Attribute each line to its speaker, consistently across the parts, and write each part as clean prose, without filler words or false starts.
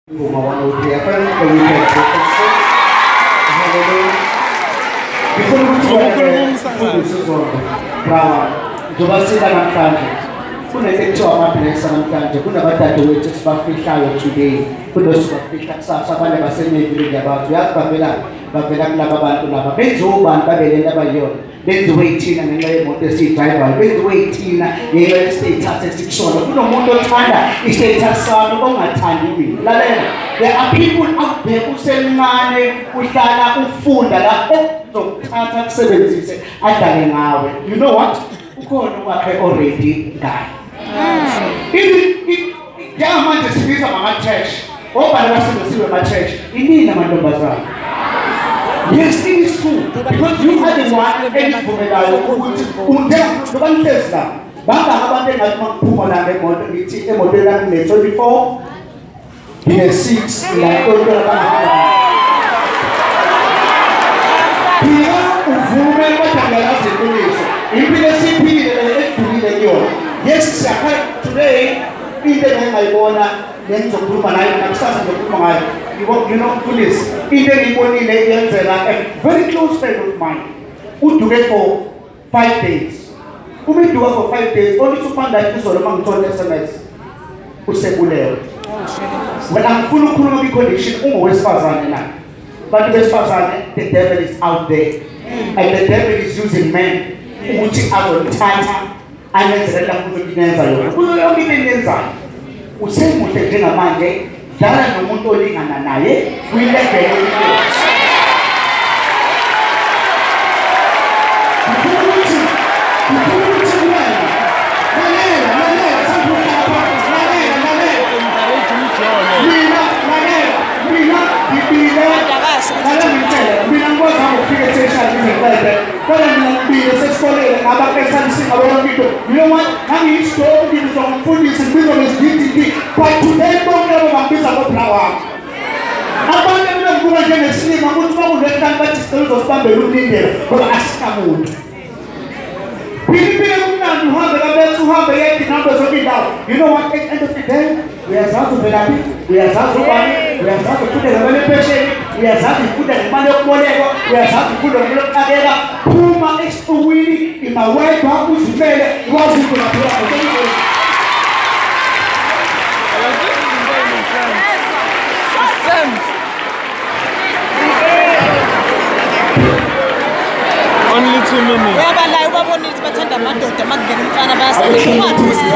Speaker 1: gumawa ng kaya parang gawin ko ito. Brava, dovessi davanti, kuna lecture amapilesa namhlanje kunabadadewethu esibafihlayo today kunosibafihla kusasa abanye basemevili yabantu yazi bavela kulaba bantu laba benziwe ubani babelento abayiyona benziwe yithina ngenxa yemoto esiyidrayivayo benziwe yithina ngenxa yestatus esikusona kunomuntu othanda istatus sami ongathandi mina lalela there are people out there usemncane uhlala ufunda la okuzokuthatha kusebenzise adlale ngawe you know what ukhona wakhe already ngayo manje sibiza ngama-church obani basebenzisiwe ama-church inini amantombazana. Yes, it is true because you are the one engivumelayo ukuthi njengoba nihlezi la bangaka abantu engathi makuphuma la ngemoto ngithi emotweni yami ne-24 ngine-6 phila uvume kodwa ngiyalazi iqiniso impilo esiyiphilile edulile kuyona. Yes, siyakhaya today into engayibona nengizokhuluma nayo nakusasa ngizokhuluma ngayo. You know, please, into engiyibonile yenzeka a very close friend of mine uduke for 5 days. Umeduka for 5 days only to find out izolo mangithola SMS usebulewe. But angifuna ukukhuluma kwi-condition ungowesifazane na. But besifazane the devil is out there and the devil is using men ukuthi azonithatha anenzela futhi kunenza yona. Kuyo yonke into enyenzayo usemuhle njengamanje dala nomuntu olingana naye kuyilendele you know what? I'm used to all the food is but today don't ever want to about power. Abandon them go again and sleep. I'm going to let them but still to stand the room in there. But I stammered. People to have the numbers of it now. You know what? At the end of the day, we are out of therapy, we are out of money, we are out to put the money patient, we are out to put the money of whatever, we are out to put the money of whatever. Puma is to win in my way, but who's fair? What's it going to be?
Speaker 2: Only 2 minutes.
Speaker 3: We have a live one needs to attend a man to the man getting fun of us. And if you want to see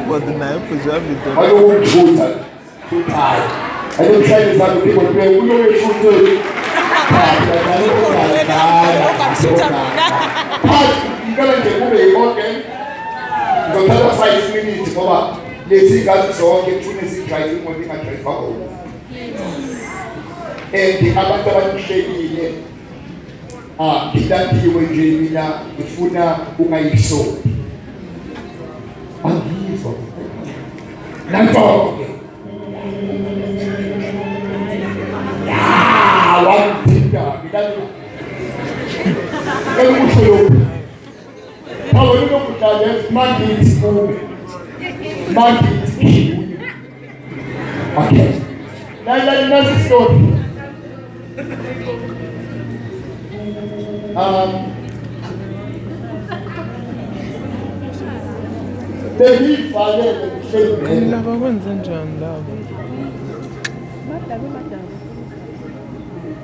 Speaker 2: for the night, preserve it.
Speaker 1: I don't want to too tired. I don't try to have people play. We don't shoot it. You gotta get moving again. Because that's 5 minutes over. They see guys so get through this driving when they can drive out. And the other shady. Kidati wenjemina ifuna ungayiso. Angizo. Nanto. Ya, wantinda. Kidati. Elumusolo. Hawo nino kudala manditi ku. Manditi. Okay. That's story. The big father,
Speaker 2: Lava wins and John Lava.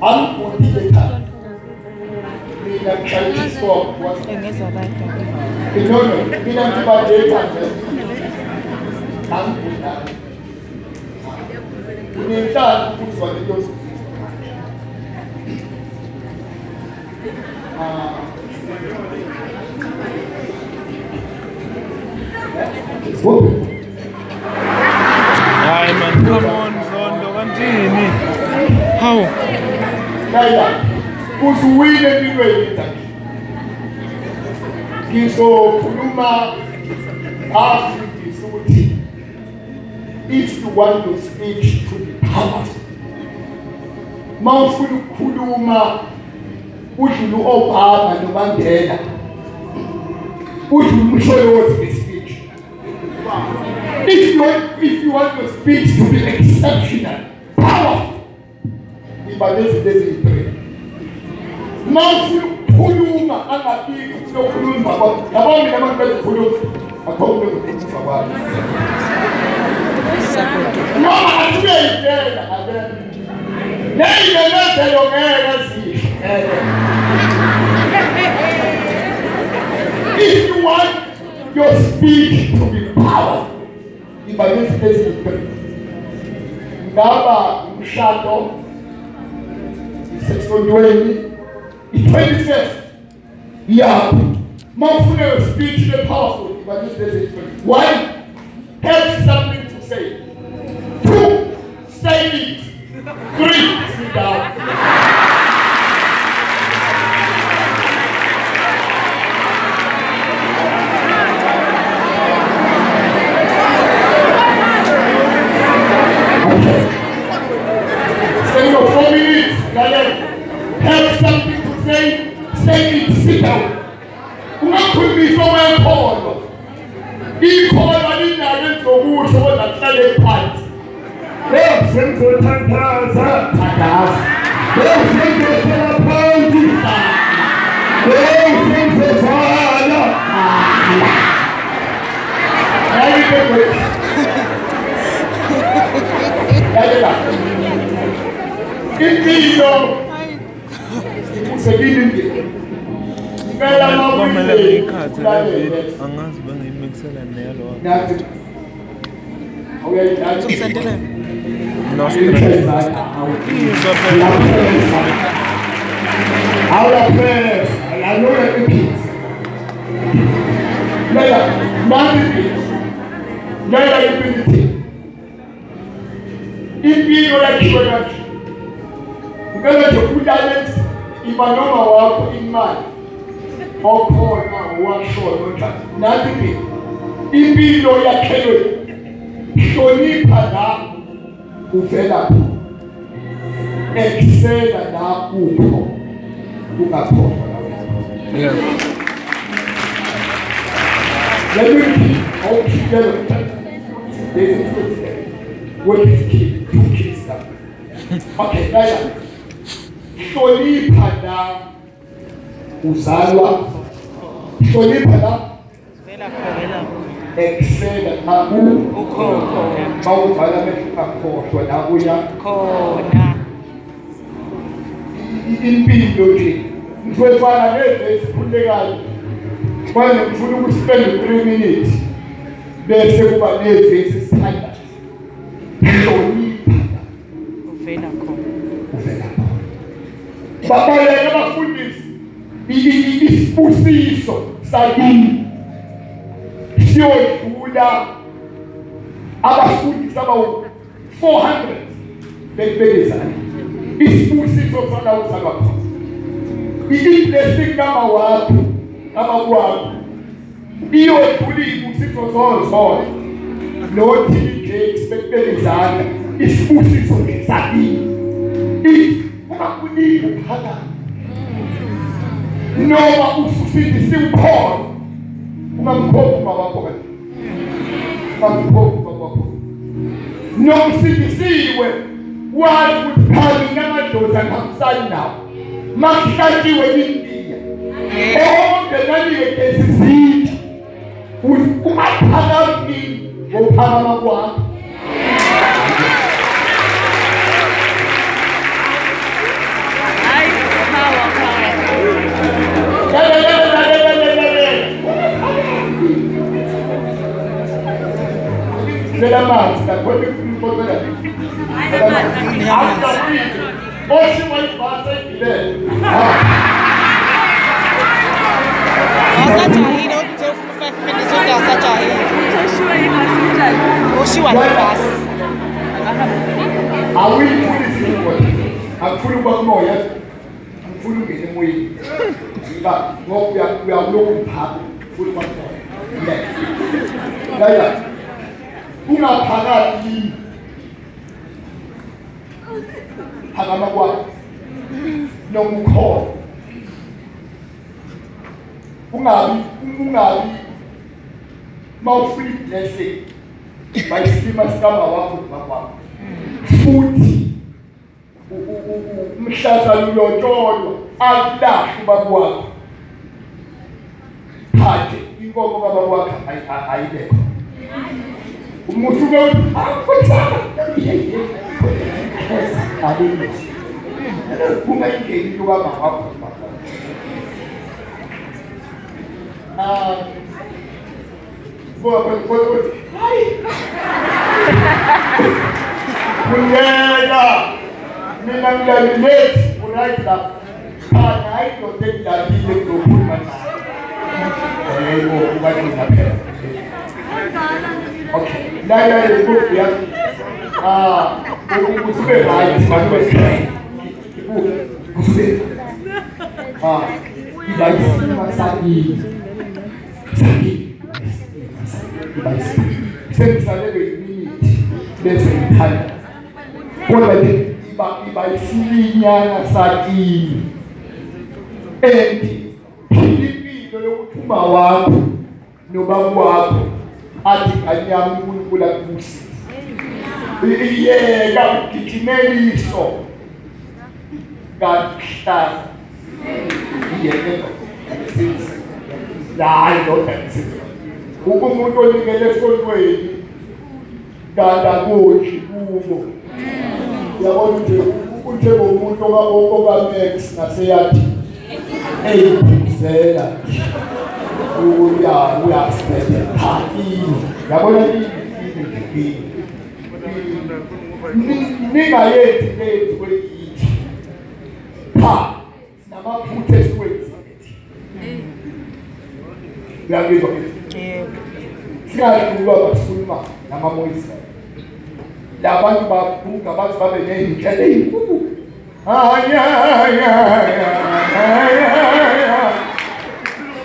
Speaker 1: I'm going to the car. We have tried to stop what
Speaker 3: I guess I like that.
Speaker 1: we don't know. We don't have a data. I'm going to we need to put for the dose.
Speaker 2: Hi man, come on, Zondo. Jimmy. How?
Speaker 4: Laila, usuwile empilweni zakhe. Ngizokhuluma afundisa ukuthi if you want your speech to be powerful, mawufuna ukukhuluma udlule Obama noMandela, udlule uMsholozi ngespeech. If you want your speech to be exceptional, powerful, ibalezi lezi mawufuna ukukhuluma angabikho ukukhuluma yabona abantu bezikhuluma akhona ukukhuluma kwabo noma asiyayidela abena neyilezelo ngeke zihle. If you want your speech to be powerful, ibalezi lezi ngaba umshado sesondweni 21st yeah, mawufuna your speech to be powerful, ibalezi lezi one, have something to say. Two, say it. Three, sit down. Say your 4 minutes, have something to say it, sit down. Ungakhulumisa wekhono. Ikhono linalo zokusho kodwa kuhlale phansi. Leo sengizothandaza, thandaza. Leo sengizohlala phansi. Leo sengizovala. Impilo usekilinde. Ngela mawuye
Speaker 2: ikhathi levi angazi bengiyimixela nelo.
Speaker 4: nathi awuyayidathi
Speaker 3: Uzokusendela.
Speaker 2: No stress.
Speaker 4: Our prayers, I know that it is. Laila ipiliti. Impilo yakhiwe kanje. Ngeke nje ubalance imanoma wakho imali. Okhona owashona nathi impilo yakhelwe. Hlonipha la uvela excela la upho ungakhohlwa la.
Speaker 2: Yeah.
Speaker 4: Let me repeat all together. There's a footstep. What is key? 2 keys now. Okay, Laila. Hlonipha la uzalwa. Hlonipha la
Speaker 3: Vela khona.
Speaker 4: excela la
Speaker 3: Ukhona.
Speaker 4: bawuvala ungakhohlwa la uya
Speaker 3: Khona.
Speaker 4: impilo nje. Ngifuna ngeke isikhulekayo. Kwani ngifuna ukuspend 3 minutes bese kuba nevesi standard. Hlonipha
Speaker 3: Uvela khona.
Speaker 4: uvela. Babaleka abafundisi isibusiso sakini siyodlula abafundisi abawu 400 bekezana isibusiso sana uzalwa khona i-blessing kama wakho kama kwakho iyodlula izibusiso zonke nothi nje expectedizana isibusiso sakini ungakuniki phakathi noma ususithi simkhona ungamkhomba wakho kanti ungamkhomba wakho nomsindisiwe wazi ukuthi phakathi namadoda ngihambisani nawo makuhlatshiwe indiya onke naniwe kesizitha ungaphakami ngokuphakama kwakho. Nella mazza, quello che mi poteva dire. O ci vuoi fare di lei?
Speaker 3: Wasajahile ukuthi ufuna 5 minutes onke wasajahile. Ushiwa nebhasi.
Speaker 4: awuyifundisi kodwa akufuna ukuba kumoya akufuna ungene emoyeni ngoba uyakulokhu mphaka futhi kwakhona laya ungaphakathi yini phakama kwakho noma ukhona ungabi mawufuna blessing bayisima sikama wakho bakwakho futhi umhlaza lulotsholo akulahle bakwakho phathe inkomo kabakwakho ayibekho umuntu uke akuthaka abenzi kungayingeni into kamama wakho Kunyela mina ngilaleleti right lapha phana ayidode engidabile kuzokhuluma naye yebo ubathina phela okay la inkukhu yakho usube right makube usube ibayisima sakini sengisalele iminiti bese ngithanda kodwa ke ibayisilinyana sakini impilo yokuthuma wakho nobaba wakho athi kanyama uNkulunkulu akubusi yeka ukugijimeliso kahlaza yeke hayi ndoda umuntu onikele esontweni ganda kodli kubo yabona uthe umuntu okaMax naseyathi eyizela uyasiphethe phakini yabona ningayenzi lezi kweyithi pha namaphutha esiwenzi uyabizwa siyaqulwa basikhuluma namamoyisa labantu babuka bathi babe ney'nhlelo ey'nkulu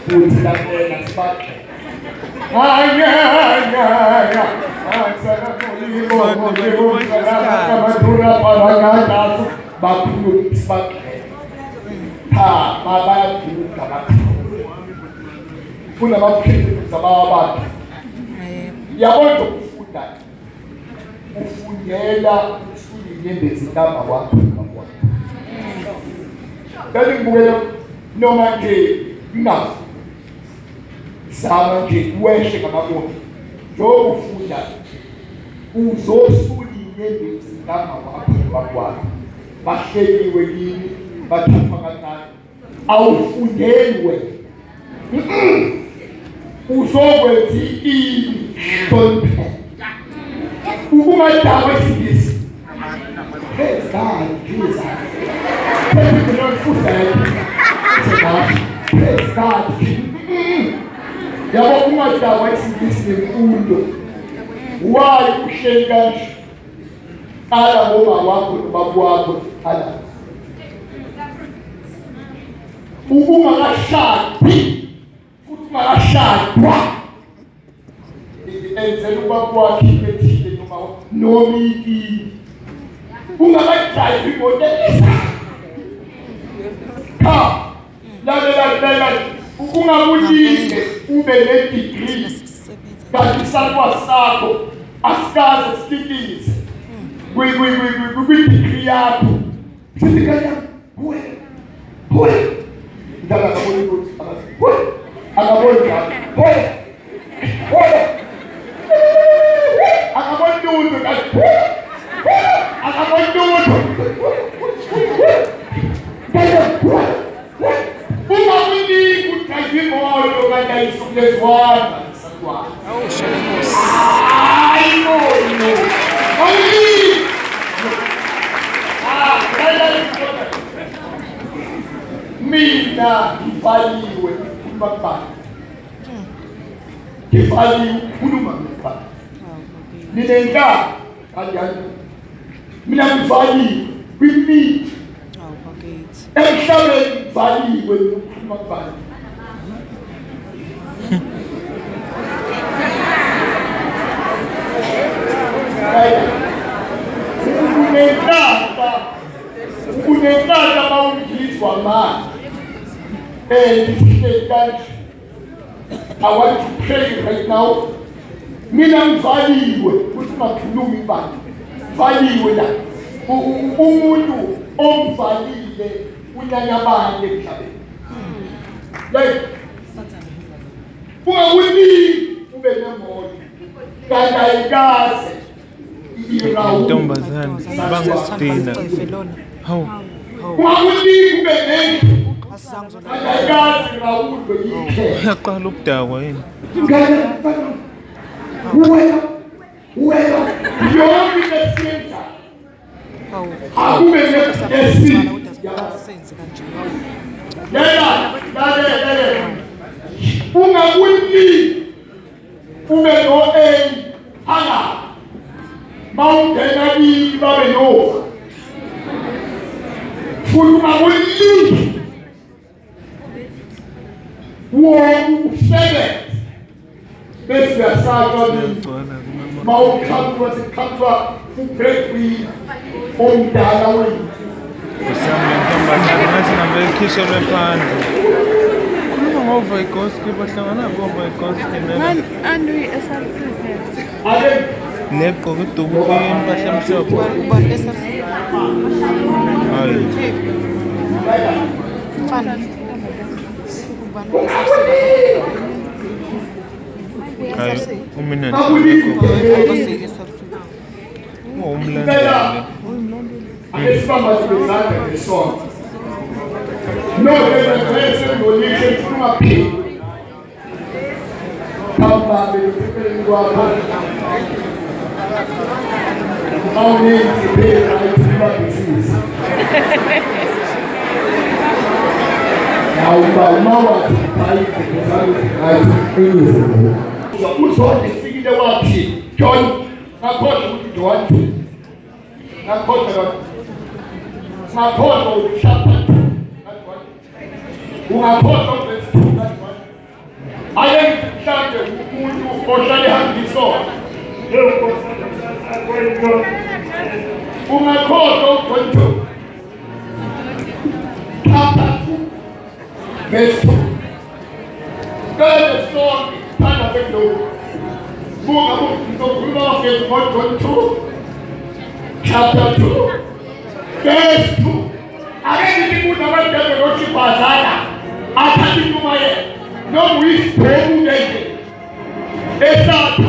Speaker 4: futhi laphela sibaqe bakhuluma sibaqe bayakhuluma kunamaphilisi abawabantu yabona ukufunda ufundela usuyinyembezi kama wakho kanti ngibukela noma nje ngafu sama nje wehle ngamabono njengoba ufunda uzosuyinyembezi kama wakho bahleliwe yini bathathwa kancane awufundeli wena uzokwenza ini tonke ukungadaba isingisi praise God Jesus praise God yabo kungadaba isingisi nemfundo wayi uhleli kanje ala ngoma wakho nobaba wakho ala ukungakashadi Marashadwa enzela ubaba wakhe bethile noma iki ungakadrayive imoto la ungabulinde ube ne-degree kanti isakwa sakho asikaze sikikize kwi-degree yakho sitikanya huwe ndakakabona ukuthi akabona njalo hoya akabona lutho akabona lutho ungakuniki udrayive imoto kanti ayisukulezwana hayi no mina ngivaliwe ukubabhala ngivaliwe ukukhuluma ngibhala ninenhlamba kanjani mina ngivaliwe kwimithi
Speaker 3: Hawu bakithi.
Speaker 4: emhlabeni ngivaliwe ukukhuluma kubani unenhlaka mawungizwa manje I want to pray right now. Mina ngivaliwe ukuthi ungakhulumi ibani valiwe la umuntu omvalile unyanyabane emhlabeni like ungawini ube nemoto kanti ayikaze
Speaker 2: intombazane bangusidina. Hawu.
Speaker 4: ungawini ube nendlu
Speaker 3: Asizange
Speaker 4: kanti ayikaze ngawulwe yikhe
Speaker 2: Uyaqala ukudakwa yini?
Speaker 4: Wena yonke lesenza
Speaker 3: hawu.
Speaker 4: akube nesizwe
Speaker 3: Senze kanje.
Speaker 4: Lalela. Ungawini ube no hanga. Mawungena ni babe no. Ungawini. Sebe. Bese yasaka ni mawukhamwa sikhamwa ubreakwi omdala wethu.
Speaker 2: Kusami intombazane ngathi nabo ikhishelwe phandle. Khuluma ngoVigoski bahlangana ngoVigoski nena.
Speaker 4: Ake
Speaker 2: Legqoka iduku impahla emhlophe.
Speaker 3: Ubani esase.
Speaker 2: Hayi.
Speaker 3: Mfana. Ubani esase.
Speaker 2: Hayi. Umina
Speaker 3: Akasike esase.
Speaker 2: umlandeli.
Speaker 4: Esibamba sibezana nesonto. No, there's a donation from a people. Come back and prepare to our how many to pay right to back disease. Now, by Mama, I so who's what the figure the what John, I got to John. I got Makoto chapter 2, that's one. Makoto verse 2, that's one. I am chapter who oshali hangiso. Makoto konto. Chapter 2, verse 2. God the song kind of window. Chapter 2. Verse 2. Again, people never get the worship Azana. After the Numaya, no wish, no movement. It's not